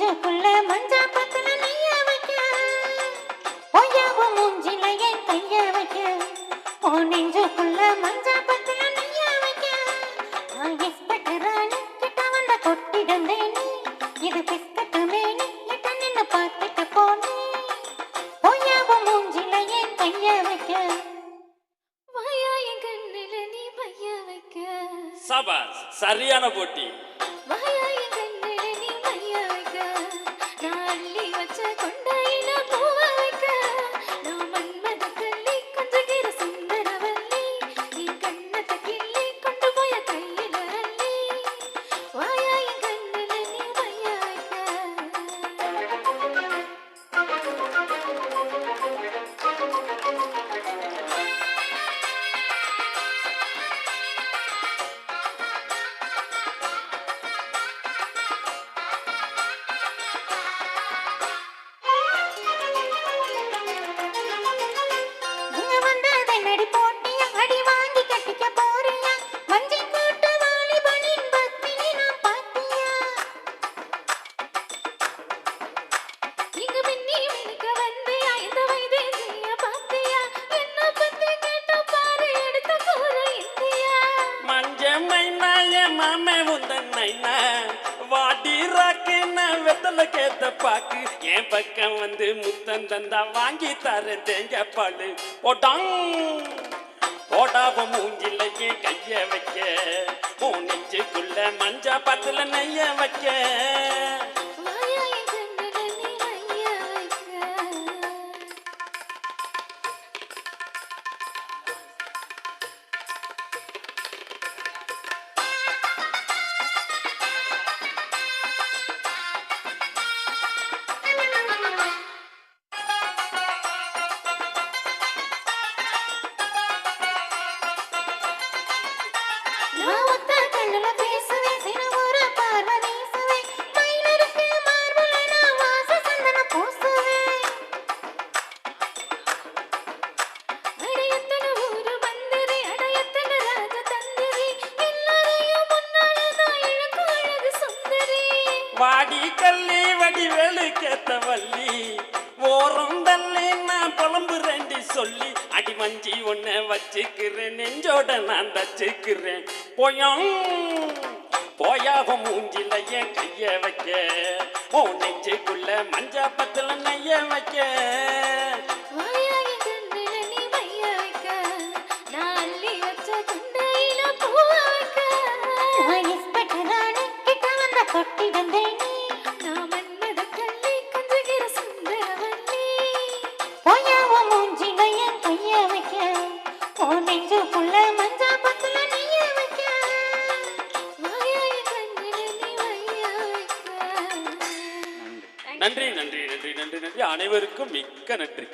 நெஞ்சுக்குள்ள மஞ்சா பத்துல நெய்ய வைக்க பொய்யாவ மூஞ்சில என் கைய வைக்க உன் நெஞ்சுக்குள்ள மஞ்சா பத்துல நெய்ய வைக்க இஸ்பெக்டர் ராணி கிட்ட வந்த கொட்டிடந்தேன் இது பிஸ்கட்டு மேனி கிட்ட நின்னு பார்த்துட்டு போனேன் பொய்யாவ மூஞ்சில என் கைய வைக்க வாயா என் கண்ணுல நீ பைய வைக்க சபாஸ் சரியான போட்டி வாயா என் கண்ணுல நீ பைய வைக்க நான் அள்ளி வச்ச கொண்டையில பூவ வைக்க நான் மன்மத கள்ளி கொஞ்சகிற சுந்தரவல்லி நீ கண்ணத்தை கிள்ளி கொண்டு போய கையில அள்ளி வாயா என் கண்ணுல நீ பைய வைக்க இங்க வந்ததை நடி போட்டியா அடி வாங்கி கட்டிக்க போறியா மஞ்சை போட்டு வாலிபனின் பக்தினி நான் பாத்தியா இங்க மின்னி மினுக்க வந்தியா இந்த வைதேசிய பாத்தியா என்ன பத்தி கேட்டு பாரு எடுத்த கூற இந்தியா மஞ்ச மைனா என் மாமே உந்தன் நைனா வாடி ராக்குன்னா வெத்தல கேத்த பாக்கு என் பக்கம் வந்து முத்தம் தந்தா வாங்கி தரேன் தேங்காய் பாலு போட்டாங் போடாவ மூஞ்சில என் கைய வைக்க உன் நெஞ்சுக்குள்ள மஞ்சா பத்துல நெய்ய வைக்க வாயா என் கண்ணுல நீ மைய வைக்க நான் ஒத்த கண்ணுல பேசுவேன் சிறுவூர பார்வை வீசுவேன் மயிலிருக்கு மார்புல நான் வாச சந்தன பூசுவேன் அடையத்தன ஊரு வந்திரி அடையத்தன ராஜ தந்திரி எல்லாரையும் முன்னாலதான் இழக்கும் அழகு சுந்தரி வாடி கல்லி வடி வேலு கேத்த வள்ளி ஓரம் தள்ளி நான் புலம்புறேன்டி சொல்லி அடி மஞ்சி ஒன்ன வச்சுக்கிறேன் நெஞ்சோட நான் தச்சுக்கிறேன் போயாவ மூஞ்சில என் கைய வைக்க உன் நெஞ்சுக்குள்ள மஞ்சா பத்துல நெய்ய வைக்க வாயா என் கண்ணுல நீ மைய வைக்க நான் அள்ளி வச்ச குண்டையில பூவ வைக்க நான் இஸ்பெக்டர் ராணி கிட்ட வந்த கொட்டிடந்தேன் நான் மன்மத கள்ளி கொஞ்சகிற சுந்தரவல்லி பொய்யாவ மூஞ்சில என் கைய வைக்க உன் நெஞ்சுக்குள்ள மஞ்சா பத்துல நெய்ய வைக்க வாயா என் கண்ணுல நீ மைய வைக்க நன்றி நன்றி நன்றி நன்றி நன்றி அனைவருக்கும் மிக்க நன்றி.